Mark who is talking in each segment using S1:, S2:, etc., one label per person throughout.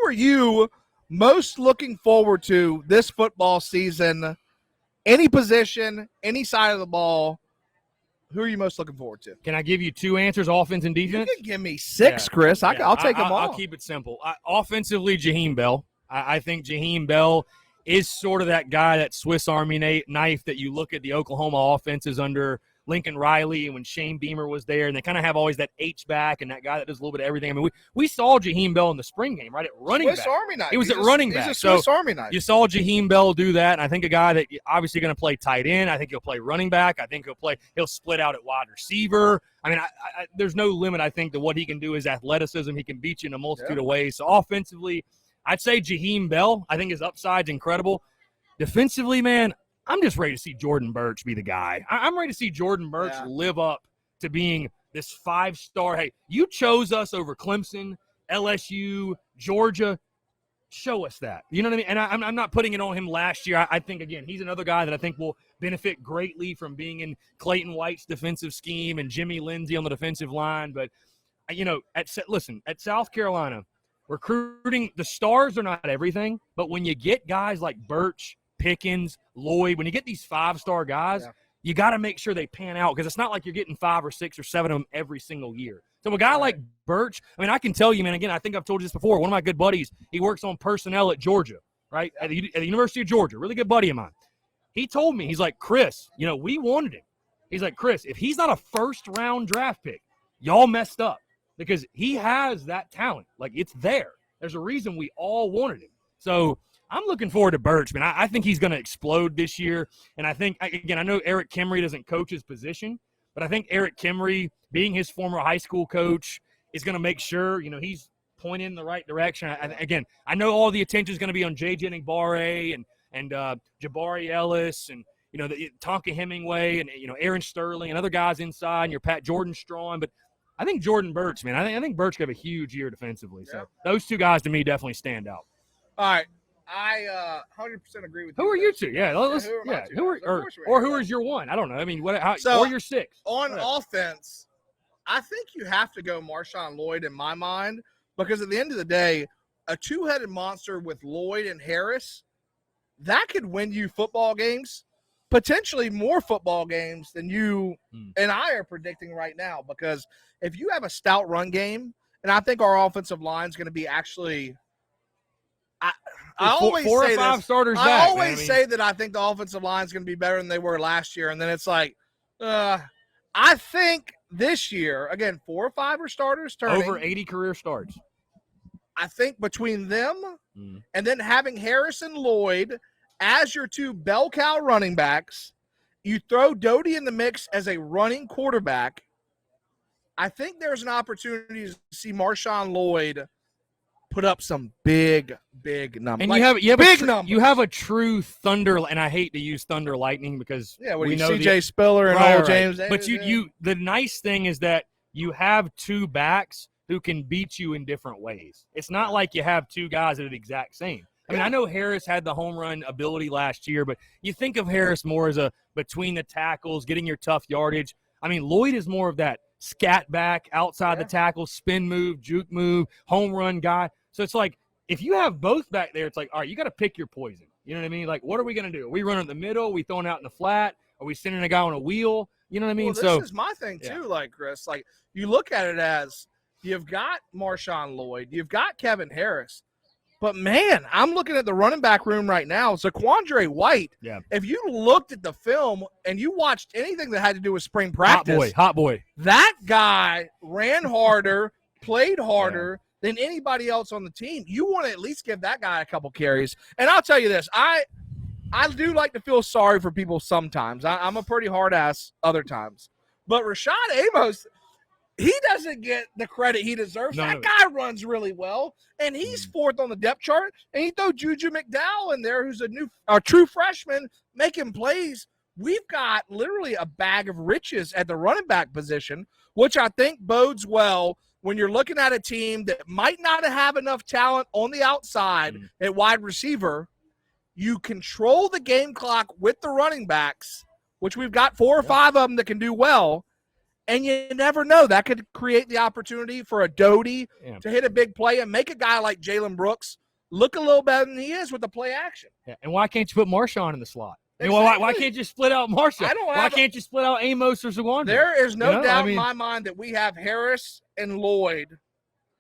S1: are you most looking forward to this football season? Any position, any side of the ball, who are you most looking forward to?
S2: Can I give you 2 answers, offense and defense?
S1: You can give me 6, Chris. I'll take them all.
S2: I'll keep it simple. Offensively, Jaheim Bell. I think Jaheim Bell is sort of that guy, that Swiss Army knife that you look at the Oklahoma offenses under Lincoln Riley and when Shane Beamer was there, and they kind of have always that H-back and that guy that does a little bit of everything. I mean, we saw Jaheim Bell in the spring game, right, at running
S1: Swiss
S2: back.
S1: Army knife.
S2: He was at running back.
S1: He's a Swiss Army knife.
S2: You saw Jaheim Bell do that, and I think a guy that obviously going to play tight end. I think he'll play running back. I think he'll split out at wide receiver. I mean, there's no limit, I think, to what he can do. His athleticism. He can beat you in a multitude of ways. So offensively, I'd say Jaheim Bell. I think his upside's incredible. Defensively, man, I'm just ready to see Jordan Burch be the guy. I'm ready to see Jordan Burch live up to being this 5-star. Hey, you chose us over Clemson, LSU, Georgia. Show us that. You know what I mean? And I'm not putting it on him last year. I think, again, he's another guy that I think will benefit greatly from being in Clayton White's defensive scheme and Jimmy Lindsey on the defensive line. But, you know, at South Carolina, recruiting, the stars are not everything. But when you get guys like Burch, Pickens, Lloyd, when you get these 5-star guys, you got to make sure they pan out because it's not like you're getting 5 or 6 or 7 of them every single year. So a guy like Burch, I mean, I can tell you, man, again, I think I've told you this before. One of my good buddies, he works on personnel at Georgia, right, at the University of Georgia, really good buddy of mine. He told me, he's like, Chris, you know, we wanted him. He's like, Chris, if he's not a first-round draft pick, y'all messed up because he has that talent. Like, it's there. There's a reason we all wanted him. So I'm looking forward to Burch, man. I think he's going to explode this year. And I think, again, I know Eric Kimry doesn't coach his position, but I think Eric Kimry, being his former high school coach, is going to make sure, you know, he's pointing in the right direction. Again, I know all the attention is going to be on J. Jennings-Barre and Jabari Ellis and, you know, Tonka Hemingway and, you know, Aaron Sterling and other guys inside and your Pat Jordan Strawn. But I think Jordan Burch, man, I think Burch could have a huge year defensively. So those 2 guys to me definitely stand out.
S1: All right. I 100% agree with you.
S2: Who are you 2? Yeah, let's, who is your 1? I don't know. I mean, or your 6?
S1: On offense, I think you have to go Marshawn Lloyd in my mind because at the end of the day, a 2-headed monster with Lloyd and Harris, that could win you football games, potentially more football games than you and I are predicting right now because if you have a stout run game, and I think our offensive line is going to be actually – I always
S2: 4
S1: say
S2: or 5
S1: this.
S2: starters
S1: I
S2: back,
S1: always say that I think the offensive line is going to be better than they were last year, and then it's like, I think this year, again, 4 or 5 are starters turning.
S2: Over 80 career starts.
S1: I think between them and then having Harris and Lloyd as your 2 bell cow running backs, you throw Doty in the mix as a running quarterback, I think there's an opportunity to see Marshawn Lloyd put up some big numbers.
S2: And you have a true thunder, and I hate to use thunder lightning because we know
S1: CJ Spiller and old James.
S2: But the nice thing is that you have 2 backs who can beat you in different ways. It's not like you have 2 guys that are the exact same. I mean, I know Harris had the home run ability last year, but you think of Harris more as a between the tackles, getting your tough yardage. I mean, Lloyd is more of that scat back, outside the tackle, spin move, juke move, home run guy. So it's like if you have both back there, it's like, all right, you got to pick your poison. You know what I mean? Like, what are we going to do? Are we running in the middle? Are we throwing out in the flat? Are we sending a guy on a wheel? You know what I mean?
S1: Well, this is my thing too, like, Chris. Like, you look at it as you've got Marshawn Lloyd, you've got Kevin Harris. But, man, I'm looking at the running back room right now. Zaquandre White, if you looked at the film and you watched anything that had to do with spring practice.
S2: Hot boy.
S1: That guy ran harder, played harder than anybody else on the team. You want to at least give that guy a couple carries. And I'll tell you this, I do like to feel sorry for people sometimes. I'm a pretty hard ass other times. But Rashad Amos, he doesn't get the credit he deserves. That guy runs really well, and he's 4th on the depth chart. And you throw Juju McDowell in there, who's a true freshman, making plays. We've got literally a bag of riches at the running back position, which I think bodes well when you're looking at a team that might not have enough talent on the outside at wide receiver. You control the game clock with the running backs, which we've got 4 or 5 of them that can do well. And you never know. That could create the opportunity for a Doty to hit a big play and make a guy like Jalen Brooks look a little better than he is with the play action.
S2: Yeah. And why can't you put Marshawn in the slot?
S1: Exactly.
S2: Why can't you split out Marshawn? Why can't you split out Amos or Zawandra?
S1: There is no doubt in my mind that we have Harris and Lloyd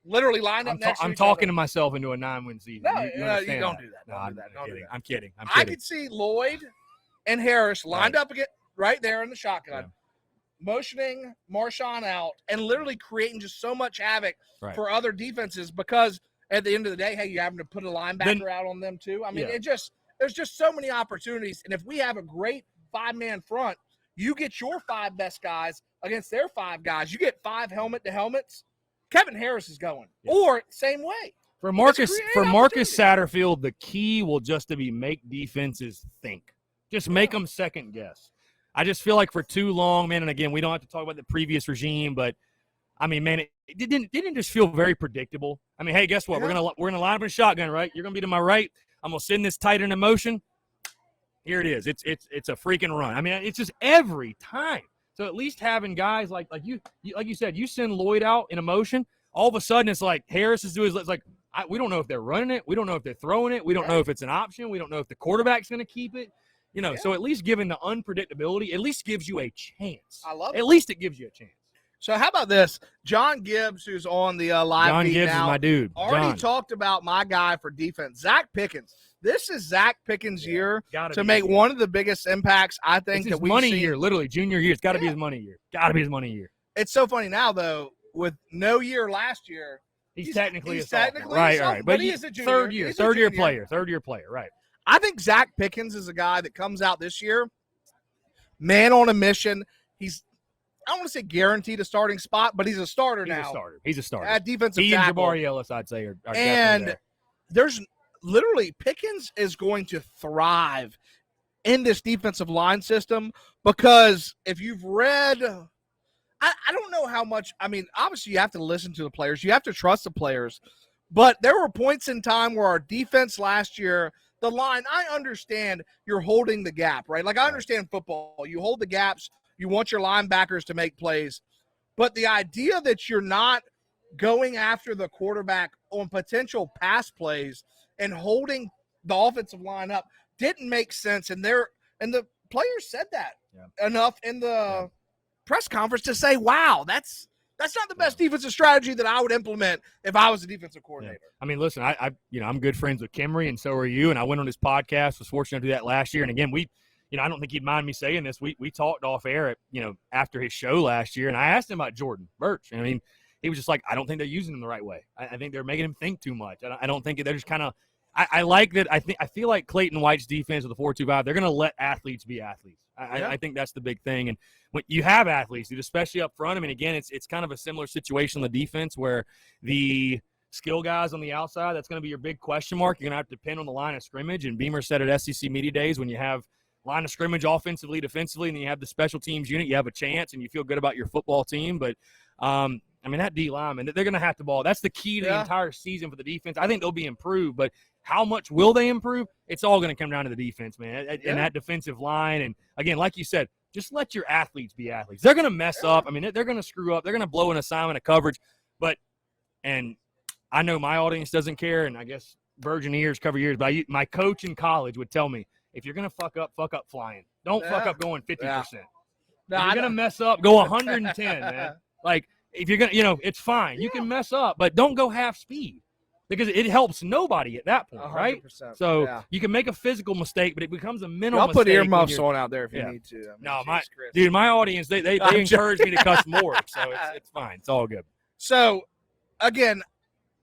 S1: literally lined up next to each other.
S2: I'm talking to myself into a 9-win season.
S1: No, you don't do that.
S2: No, I'm kidding. I'm kidding.
S1: I could see Lloyd and Harris lined up again right there in the shotgun, motioning Marshawn out and literally creating just so much havoc for other defenses because at the end of the day, hey, you're having to put a linebacker out on them too. I mean, there's just so many opportunities. And if we have a great 5-man front, you get your 5 best guys against their 5 guys. You get 5 helmet to helmets. Kevin Harris is going. Or same way.
S2: For Marcus Satterfield, the key will just to be make defenses think. Just make them second guess. I just feel like for too long, man, and again, we don't have to talk about the previous regime, but I mean, man, it didn't just feel very predictable. I mean, hey, guess what? We're gonna line up in a shotgun, right? You're gonna be to my right. I'm gonna send this tight end in motion. Here it is. It's a freaking run. I mean, it's just every time. So at least having guys like you said, you send Lloyd out in a motion, all of a sudden it's like Harris is doing. It's like we don't know if they're running it, we don't know if they're throwing it, we don't know if it's an option, we don't know if the quarterback's gonna keep it. You know, so at least given the unpredictability, at least gives you a chance.
S1: I love it.
S2: At least it gives you a chance.
S1: So how about this? John Gibbs, who's on the live
S2: John
S1: feed
S2: Gibbs
S1: now,
S2: is my dude.
S1: Already talked about my guy for defense, Zach Pickens. This is Zach Pickens' year to make one of the biggest impacts I think that we've seen.
S2: Money year, literally junior year. It's got to be his money year. Got to be his money year.
S1: It's so funny now though, with no year last year.
S2: He's technically a sophomore. Right. But
S1: he is a junior.
S2: Third year player, right.
S1: I think Zach Pickens is a guy that comes out this year, man on a mission. I don't want to say guaranteed a starting spot, but he's a starter now.
S2: He's a starter.
S1: At defensive
S2: tackle. He and Jabari Ellis, I'd say, are
S1: and
S2: there.
S1: There's literally Pickens is going to thrive in this defensive line system because if you've read – I don't know how much – I mean, obviously you have to listen to the players. You have to trust the players. But there were points in time where our defense last year – the line, I understand you're holding the gap, right? Like I understand football. You hold the gaps. You want your linebackers to make plays. But the idea that you're not going after the quarterback on potential pass plays and holding the offensive line up didn't make sense. And the players said that enough in the press conference to say, wow, that's not the best defensive strategy that I would implement if I was a defensive coordinator.
S2: Yeah. I mean, listen, I'm good friends with Kimry, and so are you. And I went on his podcast, was fortunate to do that last year. And again, I don't think he'd mind me saying this. We talked off air after his show last year, and I asked him about Jordan Birch. I mean, he was just like, I don't think they're using him the right way. I think they're making him think too much. I don't think they're just kind of. I like that. I feel like Clayton White's defense with the 4-2-5, they're going to let athletes be athletes. I think that's the big thing. And when you have athletes, dude, especially up front, I mean, again, it's kind of a similar situation on the defense where the skill guys on the outside, that's going to be your big question mark. You're going to have to depend on the line of scrimmage. And Beamer said at SEC Media Days, when you have line of scrimmage offensively, defensively, and then you have the special teams unit, you have a chance and you feel good about your football team. But, I mean, that D lineman, they're going to have to ball. That's the key to the entire season for the defense. I think they'll be improved, but how much will they improve? It's all going to come down to the defense, man, and that defensive line. And, again, like you said, just let your athletes be athletes. They're going to mess up. I mean, they're going to screw up. They're going to blow an assignment of coverage. And I know my audience doesn't care, and I guess virgin ears cover ears, but my coach in college would tell me, if you're going to fuck up flying. Don't fuck up going 50%. No, if you're going to mess up, go 110, man. Like, if you're going to, it's fine. You can mess up, but don't go half speed. Because it helps nobody at that point, 100%, right? So you can make a physical mistake, but it becomes a mental mistake.
S1: I'll put earmuffs on out there if you need to. I mean,
S2: my audience, they encourage me to cuss more, so it's fine. It's all good.
S1: So, again,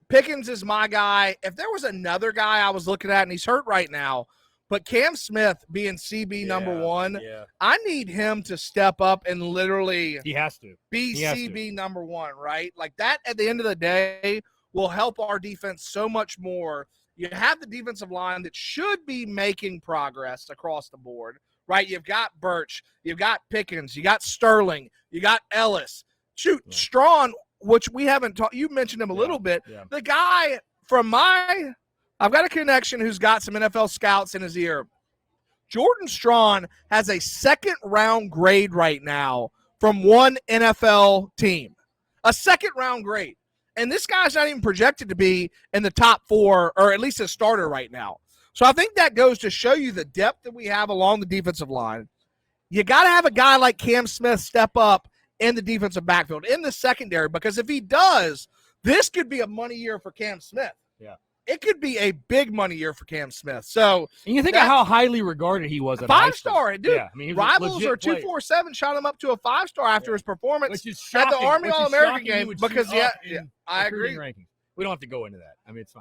S1: Pickens is my guy. If there was another guy I was looking at, and he's hurt right now, but Cam Smith being CB number one, I need him to step up and literally
S2: he has to
S1: be CB number one, right? Like that at the end of the day will help our defense so much more. You have the defensive line that should be making progress across the board, right? You've got Birch, you've got Pickens, you got Sterling, you got Ellis. Strawn, which we haven't talked – you mentioned him a little bit. Yeah. The guy from I've got a connection who's got some NFL scouts in his ear. Jordan Strawn has a second-round grade right now from one NFL team, a second-round grade. And this guy's not even projected to be in the top 4, or at least a starter right now. So I think that goes to show you the depth that we have along the defensive line. You got to have a guy like Cam Smith step up in the defensive backfield, in the secondary, because if he does, this could be a money year for Cam Smith.
S2: Yeah.
S1: It could be a big money year for Cam Smith. So,
S2: and you think of how highly regarded he was at
S1: 5-star, dude.
S2: Yeah, I mean,
S1: Rivals or 247 shot him up to a 5-star after his performance
S2: which is
S1: at
S2: shocking,
S1: the Army All-American game.
S2: Because
S1: I agree.
S2: Rankings. We don't have to go into that. I mean, it's fine.